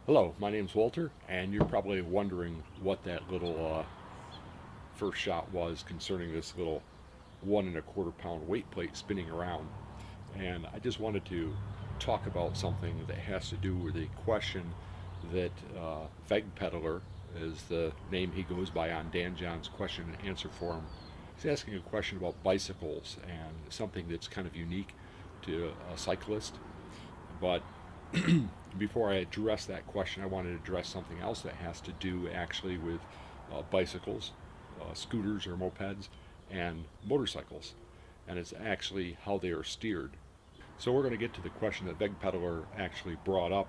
Hello, my name's Walter, and you're probably wondering what that little first shot was concerning this little 1 1/4 pound weight plate spinning around. And I just wanted to talk about something that has to do with a question that Veg Peddler is the name he goes by on Dan John's question and answer forum. He's asking a question about bicycles and something that's kind of unique to a cyclist. But before I address that question, I wanted to address something else that has to do actually with bicycles, scooters or mopeds, and motorcycles. And it's actually how they are steered. So we're going to get to the question that Veg Peddler actually brought up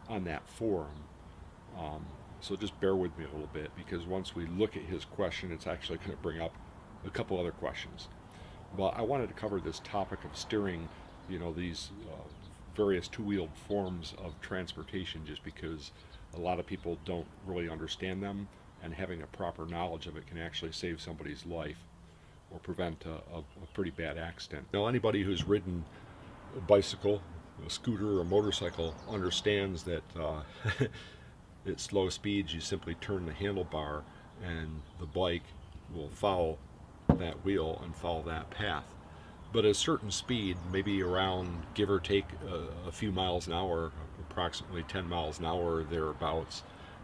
on that forum. Um, so just bear with me a little bit because once we look at his question, it's actually going to bring up a couple other questions. But I wanted to cover this topic of steering, these various two-wheeled forms of transportation just because a lot of people don't really understand them, and having a proper knowledge of it can actually save somebody's life or prevent a pretty bad accident. Now, anybody who's ridden a bicycle, a scooter, or a motorcycle understands that at slow speeds you simply turn the handlebar and the bike will follow that wheel and follow that path. But at a certain speed, maybe around give or take a few miles an hour, approximately 10 miles an hour or thereabouts,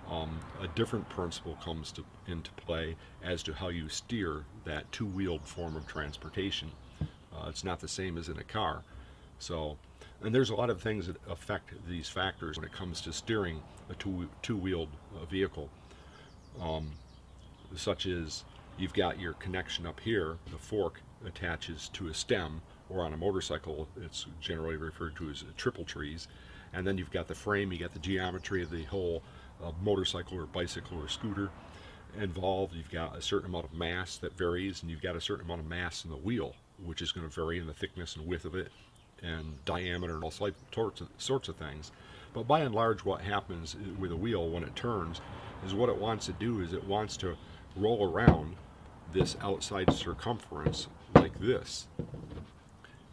a different principle comes into play as to how you steer that two-wheeled form of transportation. It's not the same as in a car. So, and there's a lot of things that affect these factors when it comes to steering a two-wheeled vehicle, um, such as you've got your connection up here, the fork attaches to a stem, or on a motorcycle it's generally referred to as triple trees, and then you've got the frame, you got the geometry of the whole motorcycle or bicycle or scooter involved. You've got a certain amount of mass that varies, and you've got a certain amount of mass in the wheel, which is going to vary in the thickness and width of it and diameter and all sorts of things. But by and large, what happens with a wheel when it turns is what it wants to do is it wants to roll around this outside circumference like this.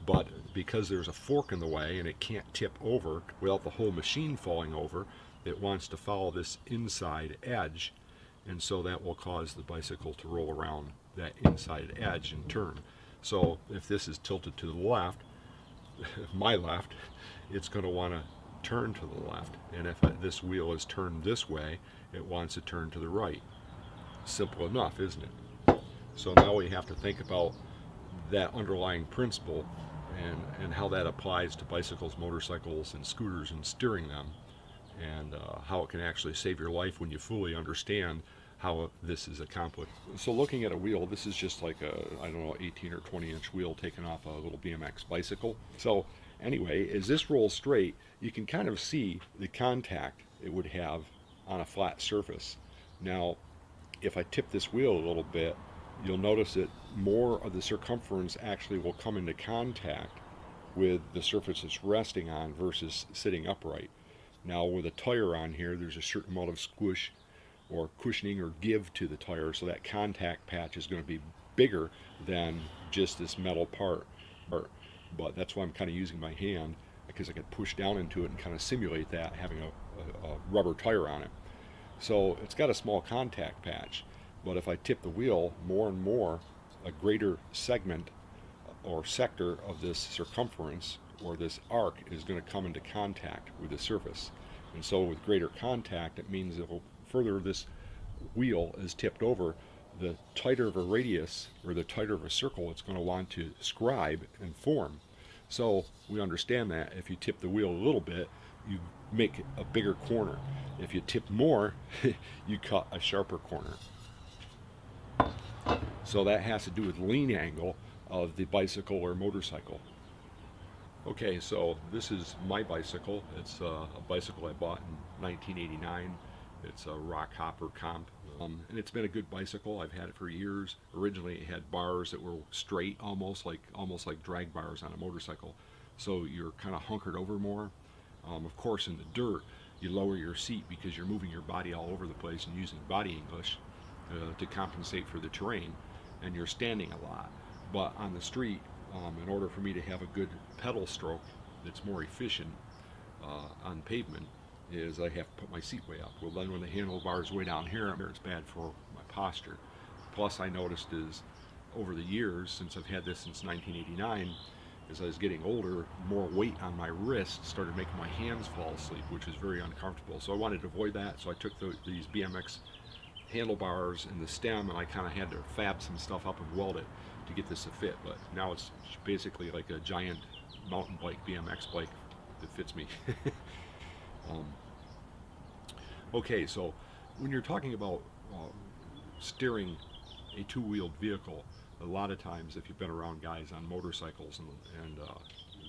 But because there's a fork in the way and it can't tip over without the whole machine falling over, it wants to follow this inside edge, and so that will cause the bicycle to roll around that inside edge and turn. So if this is tilted to the left, my left, it's going to want to turn to the left, and if this wheel is turned this way, it wants to turn to the right. Simple enough, isn't it? So now we have to think about that underlying principle and how that applies to bicycles, motorcycles, and scooters and steering them, and how it can actually save your life when you fully understand how this is accomplished. So looking at a wheel, this is just like a, I don't know, 18 or 20 inch wheel taken off a little BMX bicycle. So anyway, as this rolls straight, you can kind of see the contact it would have on a flat surface. Now, if I tip this wheel a little bit, you'll notice that more of the circumference actually will come into contact with the surface it's resting on versus sitting upright. Now with a tire on here, there's a certain amount of squish or cushioning or give to the tire, so that contact patch is going to be bigger than just this metal part. But that's why I'm kind of using my hand, because I can push down into it and kind of simulate that having a rubber tire on it. So it's got a small contact patch, but if I tip the wheel more and more, a greater segment or sector of this circumference or this arc is going to come into contact with the surface. And so with greater contact, it means that the further this wheel is tipped over, the tighter of a radius or the tighter of a circle it's going to want to scribe and form. So we understand that if you tip the wheel a little bit, you make a bigger corner. If you tip more, you cut a sharper corner. So that has to do with lean angle of the bicycle or motorcycle. Okay, so this is my bicycle. It's a bicycle I bought in 1989. It's a Rockhopper Comp, and it's been a good bicycle. I've had it for years. Originally, it had bars that were straight, almost like drag bars on a motorcycle. So you're kind of hunkered over more. Of course, in the dirt, you lower your seat because you're moving your body all over the place and using body English to compensate for the terrain, and you're standing a lot. But on the street, in order for me to have a good pedal stroke that's more efficient on pavement, is I have to put my seat way up. Well, then when the handlebar's way down here, it's bad for my posture. Plus, I noticed is over the years, since I've had this since 1989, as I was getting older, more weight on my wrist started making my hands fall asleep, which is very uncomfortable. So I wanted to avoid that, so I took these BMX handlebars and the stem, and I kind of had to fab some stuff up and weld it to get this to fit. But now it's basically like a giant mountain bike, BMX bike that fits me. um, okay, so when you're talking about steering a two-wheeled vehicle, a lot of times if you've been around guys on motorcycles and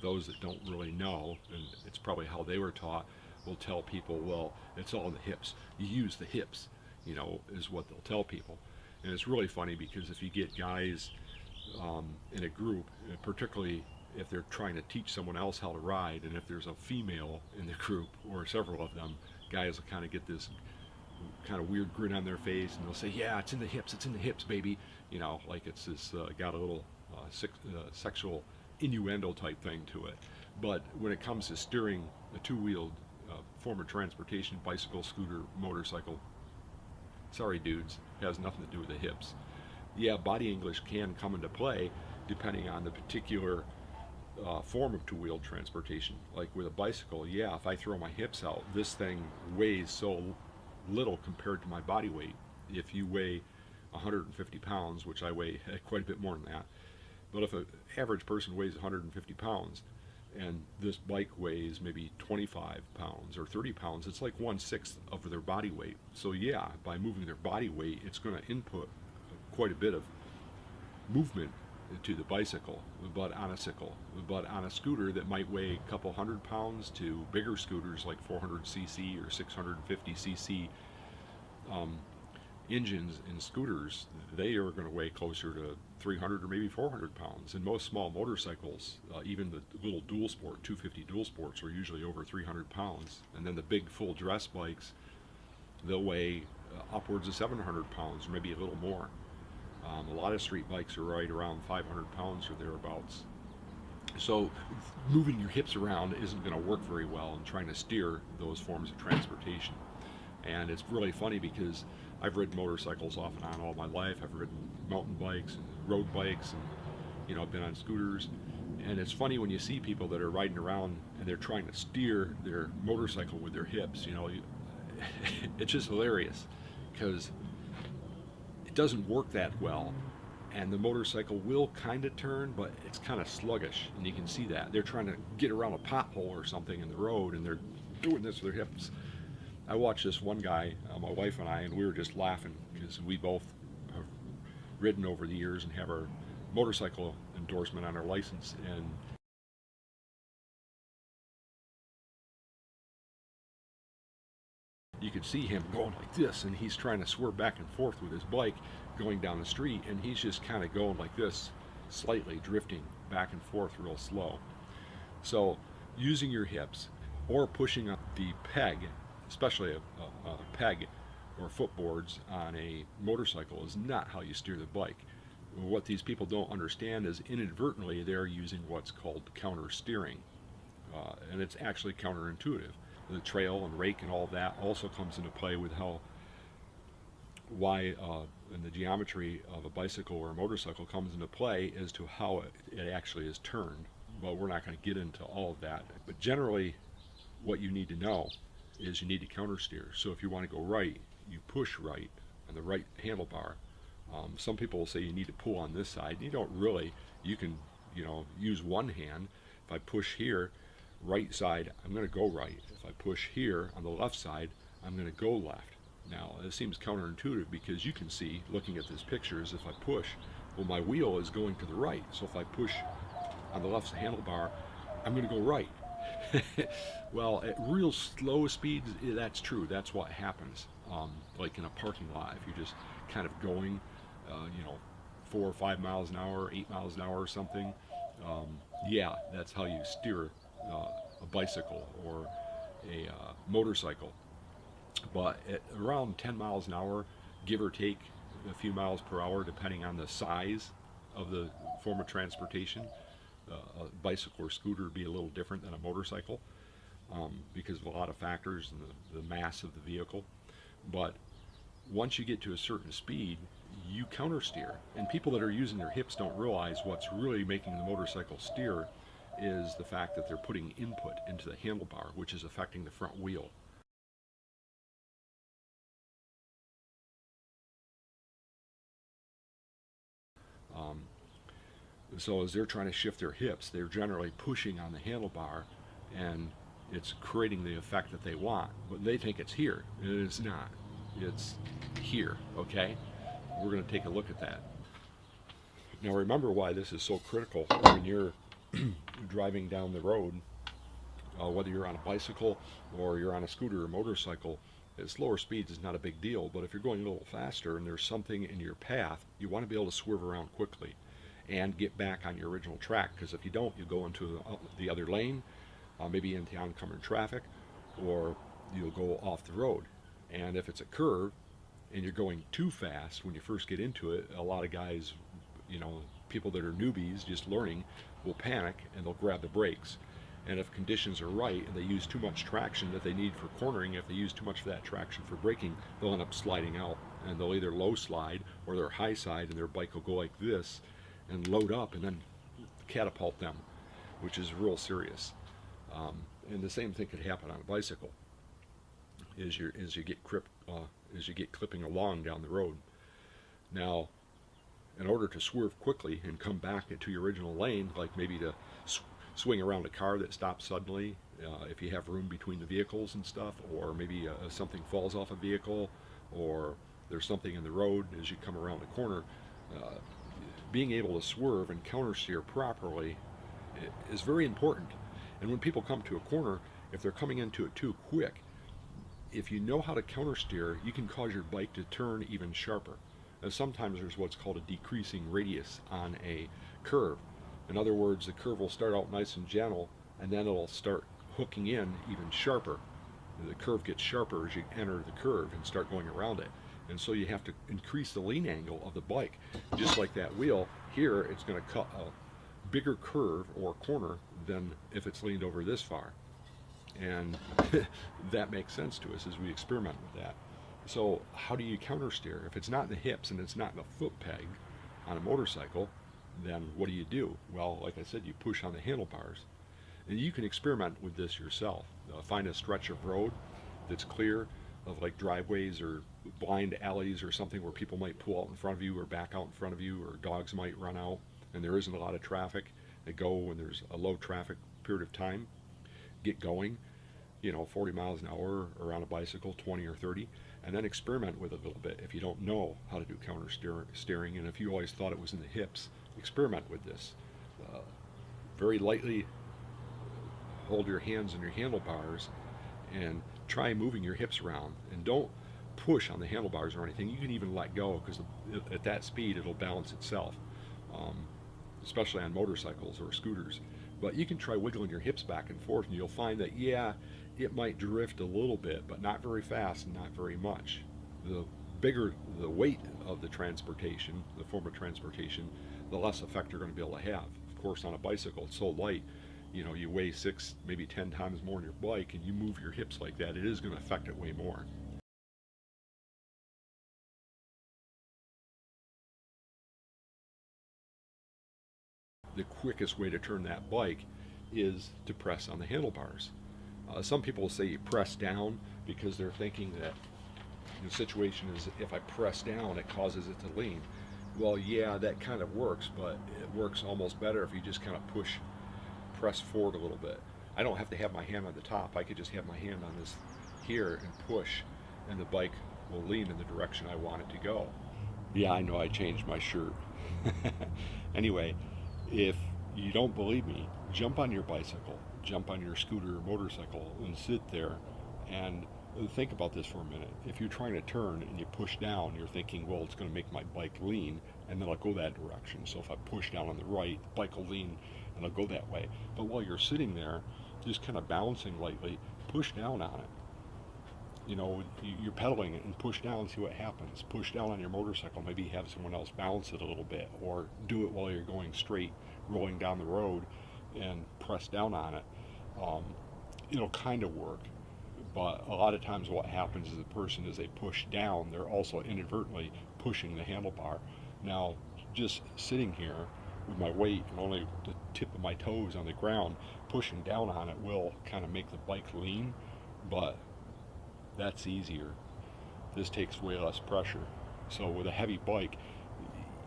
those that don't really know, and it's probably how they were taught, will tell people, well, it's all in the hips. You use the hips, you know, is what they'll tell people. And it's really funny because if you get guys in a group, particularly if they're trying to teach someone else how to ride, and if there's a female in the group or several of them, guys will kind of get this kind of weird grin on their face, and they'll say, yeah, it's in the hips, baby, you know, like it's this got a little sexual innuendo type thing to it. But when it comes to steering a two-wheeled form of transportation, bicycle, scooter, motorcycle, sorry dudes, has nothing to do with the hips. Yeah, body English can come into play depending on the particular form of two-wheeled transportation. Like with a bicycle, yeah, if I throw my hips out, this thing weighs so little compared to my body weight. If you weigh 150 pounds, which I weigh quite a bit more than that, but if an average person weighs 150 pounds and this bike weighs maybe 25 pounds or 30 pounds, it's like 1/6 of their body weight. So yeah, by moving their body weight, it's going to input quite a bit of movement to the bicycle, but on a scooter that might weigh a couple hundred pounds to bigger scooters like 400cc or 650cc engines in scooters, they are going to weigh closer to 300 or maybe 400 pounds. And most small motorcycles, even the little dual sport 250 dual sports, are usually over 300 pounds. And then the big full dress bikes, they'll weigh upwards of 700 pounds or maybe a little more. A lot of street bikes are right around 500 pounds or thereabouts. So moving your hips around isn't going to work very well in trying to steer those forms of transportation. And it's really funny because I've ridden motorcycles off and on all my life. I've ridden mountain bikes and road bikes, and you know, I've been on scooters. And it's funny when you see people that are riding around and they're trying to steer their motorcycle with their hips. You know, it's just hilarious because doesn't work that well, and the motorcycle will kind of turn, but it's kind of sluggish, and you can see that they're trying to get around a pothole or something in the road, and they're doing this with their hips. I watched this one guy, my wife and I, and we were just laughing because we both have ridden over the years and have our motorcycle endorsement on our license, and you could see him going like this, and he's trying to swerve back and forth with his bike going down the street, and he's just kind of going like this, slightly drifting back and forth real slow. So using your hips or pushing up the peg, especially a peg or footboards on a motorcycle, is not how you steer the bike. What these people don't understand is inadvertently they're using what's called counter steering, and it's actually counterintuitive. The trail and rake and all that also comes into play with why and the geometry of a bicycle or a motorcycle comes into play as to how it actually is turned. But we're not going to get into all of that. But generally, what you need to know is you need to counter steer. So if you want to go right, you push right on the right handlebar. Some people will say you need to pull on this side. You don't really. You can, you know, use one hand. If I push here, right side, I'm going to go right. If I push here on the left side, I'm going to go left. Now, it seems counterintuitive because you can see, looking at this picture, is if I push, well, my wheel is going to the right. So if I push on the left handlebar, I'm going to go right. Well, at real slow speeds, that's true. That's what happens. Like in a parking lot, if you're just kind of going, you know, 4 or 5 miles an hour, 8 miles an hour or something, yeah, that's how you steer a bicycle or a motorcycle. But at around 10 miles an hour, give or take a few miles per hour, depending on the size of the form of transportation, a bicycle or scooter would be a little different than a motorcycle. because of a lot of factors and the mass of the vehicle. But once you get to a certain speed, you counter steer. And people that are using their hips don't realize what's really making the motorcycle steer is the fact that they're putting input into the handlebar, which is affecting the front wheel. Um, so as they're trying to shift their hips, they're generally pushing on the handlebar, and it's creating the effect that they want. But they think it's here, and it's not. It's here, okay? We're going to take a look at that. Now remember why this is so critical when you're driving down the road, whether you're on a bicycle or you're on a scooter or motorcycle. At slower speeds is not a big deal, but if you're going a little faster and there's something in your path, you want to be able to swerve around quickly and get back on your original track, because if you don't, you go into the other lane, maybe into oncoming traffic, or you'll go off the road. And if it's a curve and you're going too fast when you first get into it, a lot of guys, people that are newbies just learning, will panic and they'll grab the brakes. And if conditions are right and they use too much traction that they need for cornering, if they use too much of that traction for braking, they'll end up sliding out, and they'll either low slide or they're high side, and their bike will go like this and load up and then catapult them, which is real serious. And the same thing could happen on a bicycle as you get clipping along down the road. Now, in order to swerve quickly and come back into your original lane, like maybe to swing around a car that stops suddenly, if you have room between the vehicles and stuff, or maybe something falls off a vehicle, or there's something in the road as you come around the corner, being able to swerve and counter steer properly is very important. And when people come to a corner, if they're coming into it too quick, if you know how to counter steer, you can cause your bike to turn even sharper. And sometimes there's what's called a decreasing radius on a curve. In other words, the curve will start out nice and gentle, and then it'll start hooking in even sharper. The curve gets sharper as you enter the curve and start going around it. And so you have to increase the lean angle of the bike. Just like that wheel, here it's going to cut a bigger curve or corner than if it's leaned over this far. And that makes sense to us as we experiment with that. So how do you counter steer? If it's not in the hips and it's not in the foot peg on a motorcycle, then what do? Well, like I said, you push on the handlebars. And you can experiment with this yourself. Find a stretch of road that's clear, of like driveways or blind alleys or something where people might pull out in front of you or back out in front of you, or dogs might run out, and there isn't a lot of traffic. They go when there's a low traffic period of time. Get going, 40 miles an hour, or on a bicycle 20 or 30, and then experiment with it a little bit. If you don't know how to do counter steering, and if you always thought it was in the hips, experiment with this. Very lightly hold your hands on your handlebars and try moving your hips around, and don't push on the handlebars or anything. You can even let go, because at that speed it'll balance itself, especially on motorcycles or scooters. But you can try wiggling your hips back and forth, and you'll find that, yeah, it might drift a little bit, but not very fast and not very much. The bigger the weight of the transportation, the form of transportation, the less effect you're going to be able to have. Of course, on a bicycle, it's so light, you weigh 6, maybe 10 times more than your bike, and you move your hips like that, it is going to affect it way more. The quickest way to turn that bike is to press on the handlebars. Some people will say you press down because they're thinking that the situation is, if I press down, it causes it to lean. Well, yeah, that kind of works, but it works almost better if you just kind of press forward a little bit. I don't have to have my hand on the top. I could just have my hand on this here and push, and the bike will lean in the direction I want it to go. Yeah, I know I changed my shirt. Anyway, if you don't believe me, jump on your bicycle, jump on your scooter or motorcycle, and sit there and think about this for a minute. If you're trying to turn and you push down, you're thinking, well, it's going to make my bike lean, and then I'll go that direction. So if I push down on the right, the bike will lean and I'll go that way. But while you're sitting there, just kind of balancing lightly, push down on it. You're pedaling it, and push down and see what happens. Push down on your motorcycle, maybe have someone else balance it a little bit, or do it while you're going straight, rolling down the road, and press down on it. it'll kind of work. But a lot of times what happens is the person, as they push down, they're also inadvertently pushing the handlebar. Now, just sitting here with my weight and only the tip of my toes on the ground, pushing down on it will kind of make the bike lean, but that's easier. This takes way less pressure. So with a heavy bike,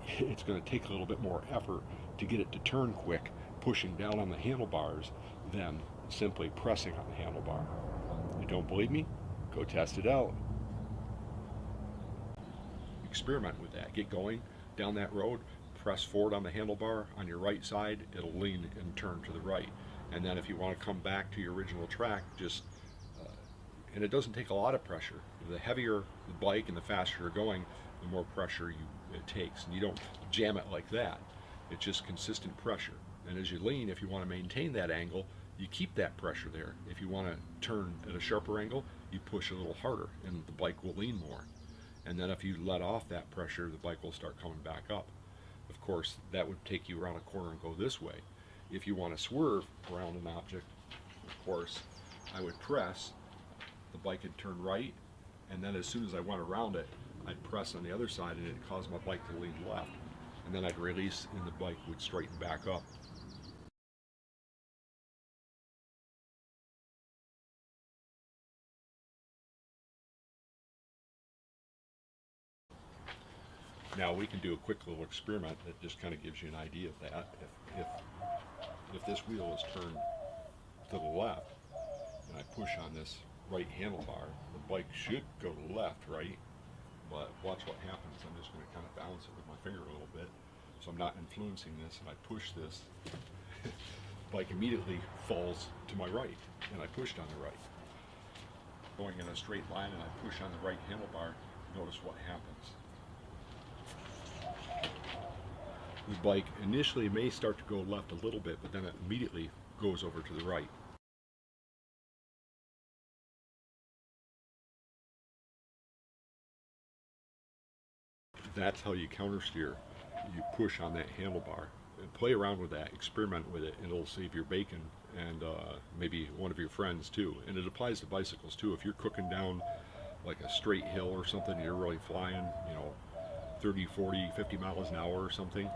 it's going to take a little bit more effort to get it to turn quick, pushing down on the handlebars, than simply pressing on the handlebar. You don't believe me? Go test it out. Experiment with that. Get going down that road, press forward on the handlebar on your right side, it'll lean and turn to the right. And then if you want to come back to your original track, just, and it doesn't take a lot of pressure. The heavier the bike and the faster you're going, the more pressure it takes. And you don't jam it like that. It's just consistent pressure. And as you lean, if you want to maintain that angle, you keep that pressure there. If you want to turn at a sharper angle, you push a little harder and the bike will lean more. And then if you let off that pressure, the bike will start coming back up. Of course, that would take you around a corner and go this way. If you want to swerve around an object, of course, I would press, the bike would turn right, and then as soon as I went around it, I'd press on the other side and it'd cause my bike to lean left. And then I'd release and the bike would straighten back up. Now we can do a quick little experiment that just kind of gives you an idea of that. If this wheel is turned to the left and I push on this right handlebar, the bike should go to the left, right? But watch what happens. I'm just going to kind of balance it with my finger a little bit, so I'm not influencing this, and I push this. Bike immediately falls to my right, and I pushed on the right. Going in a straight line and I push on the right handlebar, notice what happens. The bike initially may start to go left a little bit, but then it immediately goes over to the right. That's how you counter steer. You push on that handlebar. And play around with that, experiment with it, and it'll save your bacon and maybe one of your friends too. And it applies to bicycles too. If you're cooking down like a straight hill or something, you're really flying, 30, 40, 50 miles an hour or something,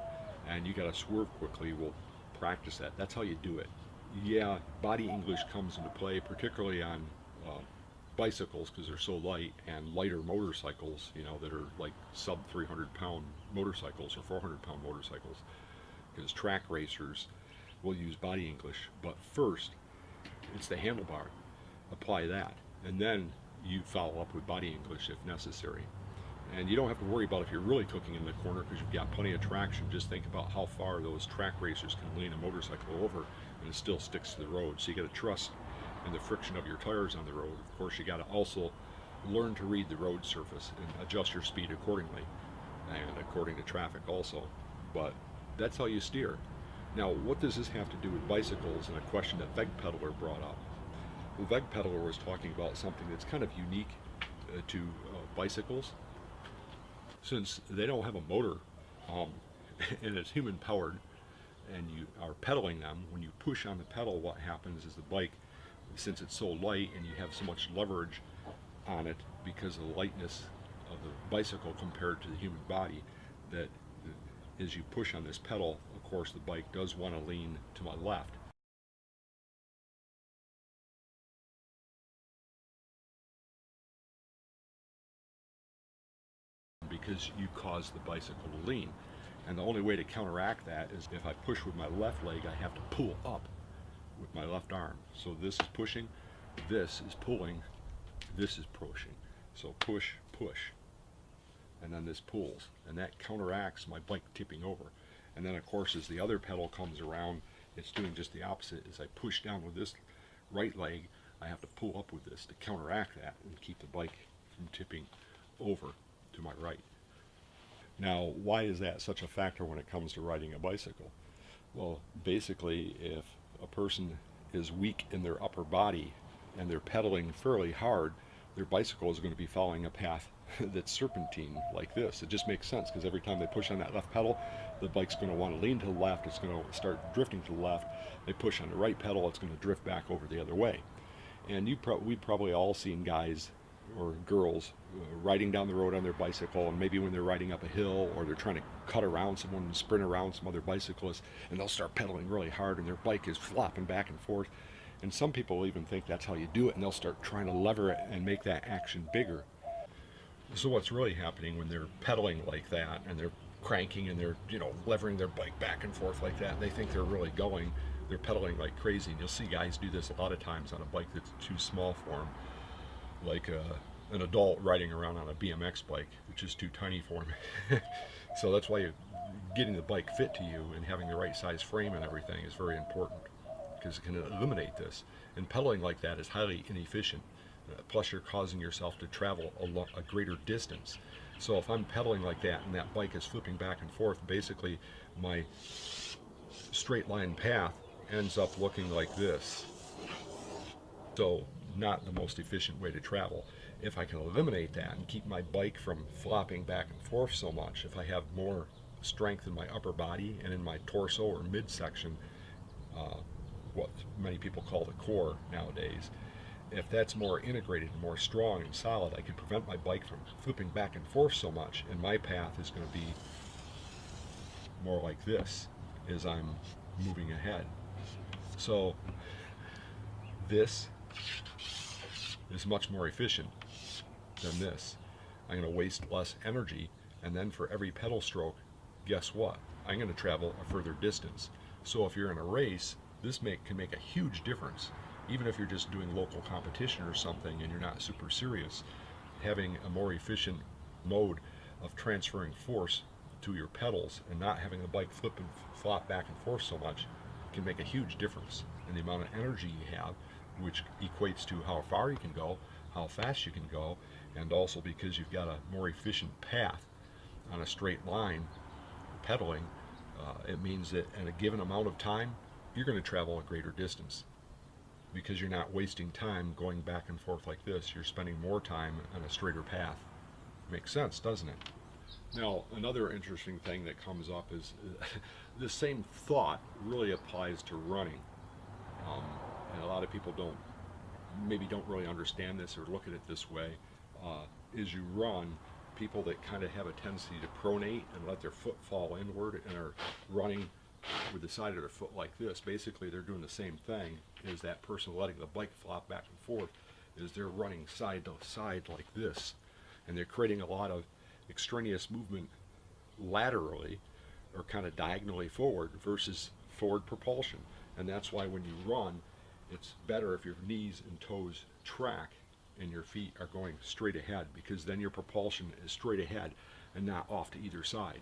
and you got to swerve quickly, well, practice that. That's how you do it. Yeah, body English comes into play, particularly on bicycles because they're so light, and lighter motorcycles, that are like sub 300-pound motorcycles or 400-pound motorcycles, because track racers will use body English. But first, it's the handlebar. Apply that, and then you follow up with body English if necessary. And you don't have to worry about if you're really cooking in the corner because you've got plenty of traction. Just think about how far those track racers can lean a motorcycle over and it still sticks to the road. So you got to trust in the friction of your tires on the road. Of course, you got to also learn to read the road surface and adjust your speed accordingly and according to traffic also. But that's how you steer. Now, what does this have to do with bicycles and a question that Vegpedaler brought up? Well, Vegpedaler was talking about something that's kind of unique to bicycles. Since they don't have a motor and it's human powered and you are pedaling them, when you push on the pedal, what happens is the bike, since it's so light and you have so much leverage on it because of the lightness of the bicycle compared to the human body, that as you push on this pedal, of course the bike does want to lean to my left. Because you cause the bicycle to lean. And the only way to counteract that is if I push with my left leg, I have to pull up with my left arm. So this is pushing, this is pulling, this is pushing. So push, push, and then this pulls, and that counteracts my bike tipping over. And then of course as the other pedal comes around, it's doing just the opposite. As I push down with this right leg, I have to pull up with this to counteract that and keep the bike from tipping over to my right. Now, why is that such a factor when it comes to riding a bicycle? Well, basically, if a person is weak in their upper body and they're pedaling fairly hard, their bicycle is going to be following a path that's serpentine like this. It just makes sense because every time they push on that left pedal, the bike's going to want to lean to the left. It's going to start drifting to the left. They push on the right pedal, it's going to drift back over the other way. And we've probably all seen guys or girls riding down the road on their bicycle, and maybe when they're riding up a hill or they're trying to cut around someone and sprint around some other bicyclists, and they'll start pedaling really hard and their bike is flopping back and forth. And some people even think that's how you do it, and they'll start trying to lever it and make that action bigger. So what's really happening when they're pedaling like that and they're cranking and they're, levering their bike back and forth like that, and they think they're really going, they're pedaling like crazy. And you'll see guys do this a lot of times on a bike that's too small for them, like an adult riding around on a BMX bike, which is too tiny for him. So that's why getting the bike fit to you and having the right size frame and everything is very important, because it can eliminate this. And pedaling like that is highly inefficient. Plus you're causing yourself to travel a greater distance. So if I'm pedaling like that and that bike is flipping back and forth, basically my straight line path ends up looking like this. So not the most efficient way to travel. If I can eliminate that and keep my bike from flopping back and forth so much, if I have more strength in my upper body and in my torso or midsection, what many people call the core nowadays, if that's more integrated and more strong and solid, I can prevent my bike from flipping back and forth so much, and my path is going to be more like this as I'm moving ahead. So this is much more efficient than this. I'm going to waste less energy, and then for every pedal stroke, guess what? I'm going to travel a further distance. So if you're in a race, this can make a huge difference. Even if you're just doing local competition or something and you're not super serious, having a more efficient mode of transferring force to your pedals and not having the bike flip and flop back and forth so much can make a huge difference in the amount of energy you have, which equates to how far you can go, how fast you can go, and also because you've got a more efficient path on a straight line pedaling, it means that in a given amount of time, you're going to travel a greater distance, because you're not wasting time going back and forth like this. You're spending more time on a straighter path. Makes sense, doesn't it? Now, another interesting thing that comes up is the same thought really applies to running. And a lot of people maybe don't really understand this or look at it this way. As you run, people that kind of have a tendency to pronate and let their foot fall inward and are running with the side of their foot like this, basically they're doing the same thing as that person letting the bike flop back and forth, is they're running side to side like this, and they're creating a lot of extraneous movement laterally or kind of diagonally forward versus forward propulsion. And that's why when you run, it's better if your knees and toes track and your feet are going straight ahead, because then your propulsion is straight ahead and not off to either side.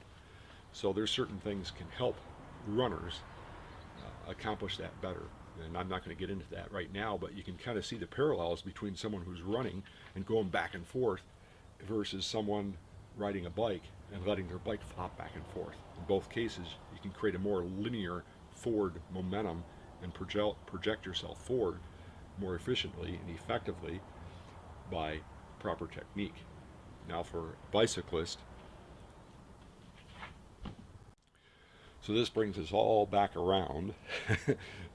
So there's certain things can help runners accomplish that better, and I'm not going to get into that right now, but you can kind of see the parallels between someone who's running and going back and forth versus someone riding a bike and letting their bike flop back and forth. In both cases, you can create a more linear forward momentum and project yourself forward more efficiently and effectively by proper technique. Now for a bicyclist, so this brings us all back around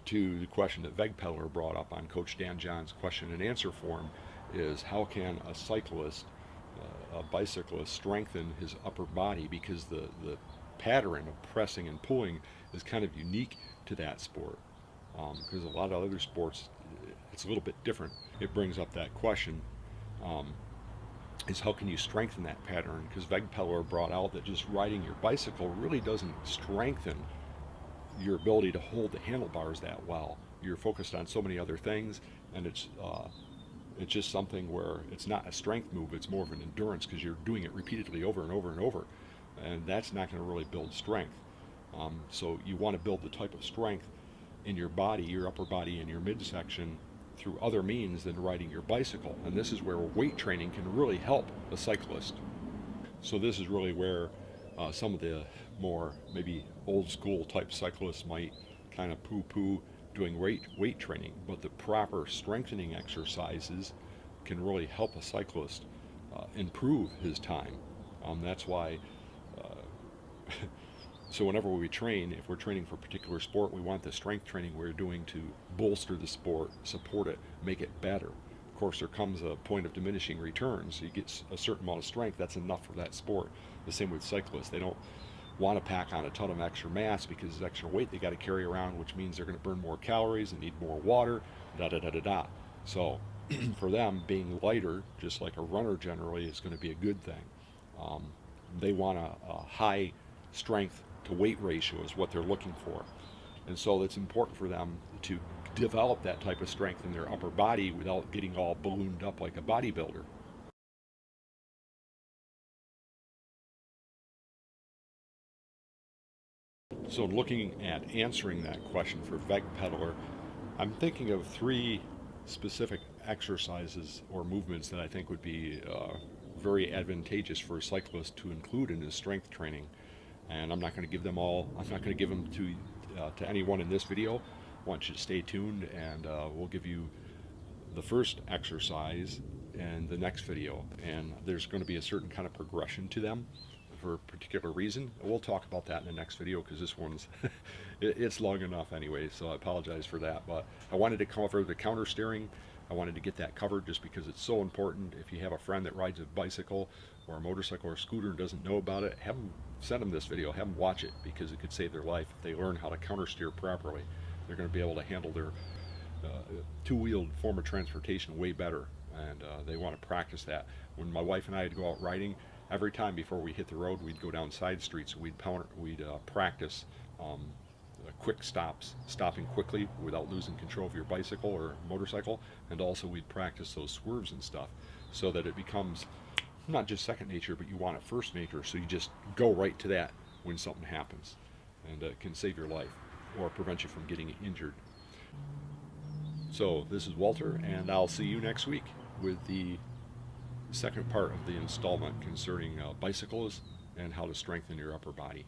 to the question that Vegpeller brought up on Coach Dan John's question and answer form, is how can a cyclist, a bicyclist, strengthen his upper body, because the pattern of pressing and pulling is kind of unique to that sport, because a lot of other sports it's a little bit different. It brings up that question, is how can you strengthen that pattern, because Vegpeller brought out that just riding your bicycle really doesn't strengthen your ability to hold the handlebars that well. You're focused on so many other things, and it's just something where it's not a strength move, it's more of an endurance, because you're doing it repeatedly over and over and over, and that's not going to really build strength. So you want to build the type of strength in your body, your upper body and your midsection, through other means than riding your bicycle, and this is where weight training can really help a cyclist. So this is really where some of the more maybe old school type cyclists might kind of poo-poo doing weight training, but the proper strengthening exercises can really help a cyclist improve his time. That's why So whenever we train, if we're training for a particular sport, we want the strength training we're doing to bolster the sport, support it, make it better. Of course, there comes a point of diminishing returns. You get a certain amount of strength, that's enough for that sport. The same with cyclists. They don't want to pack on a ton of extra mass because it's extra weight they got to carry around, which means they're going to burn more calories and need more water, da da da da da. So for them, being lighter, just like a runner generally, is going to be a good thing. They want a high strength to weight ratio is what they're looking for. And so it's important for them to develop that type of strength in their upper body without getting all ballooned up like a bodybuilder. So looking at answering that question for Veg Peddler, I'm thinking of 3 specific exercises or movements that I think would be very advantageous for a cyclist to include in his strength training. And I'm not going to give them all, I'm not going to give them to anyone in this video. I want you to stay tuned, and we'll give you the first exercise in the next video. And there's going to be a certain kind of progression to them for a particular reason. We'll talk about that in the next video because this one's it's long enough anyway, so I apologize for that. But I wanted to cover the counter steering. I wanted to get that covered just because it's so important. If you have a friend that rides a bicycle or a motorcycle or a scooter and doesn't know about it, send them this video, have them watch it, because it could save their life. If they learn how to counter steer properly, they're going to be able to handle their two-wheeled form of transportation way better, and they want to practice that. When my wife and I had to go out riding, every time before we hit the road, we'd go down side streets, we'd practice quick stops, stopping quickly without losing control of your bicycle or motorcycle, and also we'd practice those swerves and stuff so that it becomes not just second nature, but you want it first nature, so you just go right to that when something happens, and it can save your life or prevent you from getting injured. So this is Walter, and I'll see you next week with the second part of the installment concerning bicycles and how to strengthen your upper body.